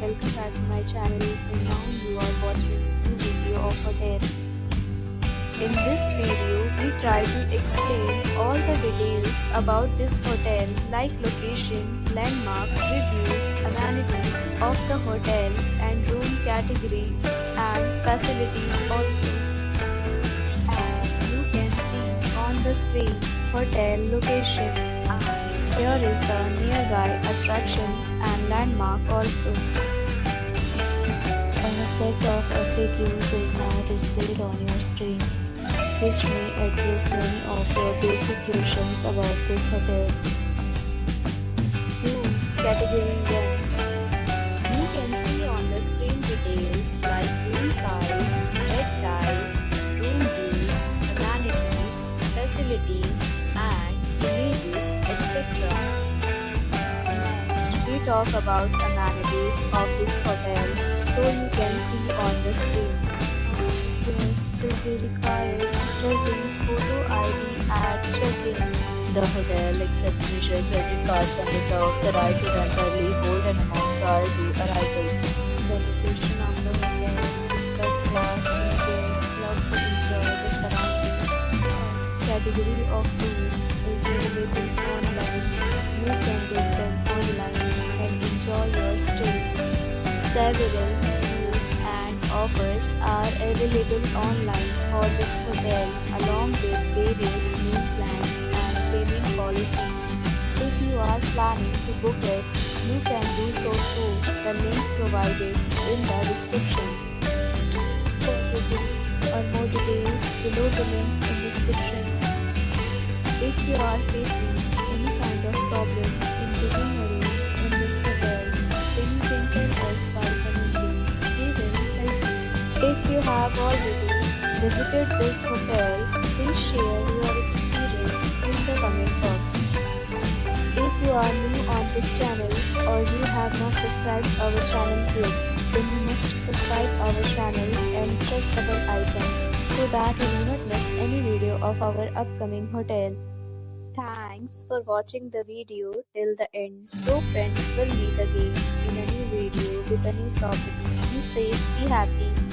welcome back to my channel, and now you are watching a video of hotel. In this video, we try to explain all the details about this hotel like location, landmark, reviews, amenities of the hotel and room category and facilities also. As you can see on the screen, hotel location. Here is the nearby attractions and landmark also. A set of FAQs is now displayed on your screen, which may address many of your basic questions about this hotel. Room Category 1. You can see on the screen details like room size, bed type, room view, amenities, facilities, and images, etc. Next, we talk about amenities of this hotel, so you can see on the screen. Guests will be required to present photo ID at check-in. The hotel accepts major credit cards and reserves the right to temporarily hold an amount prior to arrival. The location of the hotel is first class and guests love to enjoy the surroundings. First category of food is available online. You can book them online and enjoy your stay. Several deals and offers are available online for this hotel along with various new plans and payment policies. If you are planning to book it, you can do so through the link provided in the description. For booking or more details, below the link in description. If you are facing any kind of problem in booking a room in this hotel, then you can tell us by commenting. We will help you. If you have already visited this hotel, please share your experience in the comment box. If you are new on this channel or you have not subscribed our channel yet, then you must subscribe our channel and press the bell icon so that you do not miss any video of our upcoming hotel. Thanks for watching the video till the end. So friends, will meet again in a new video with a new property. Be safe, be happy.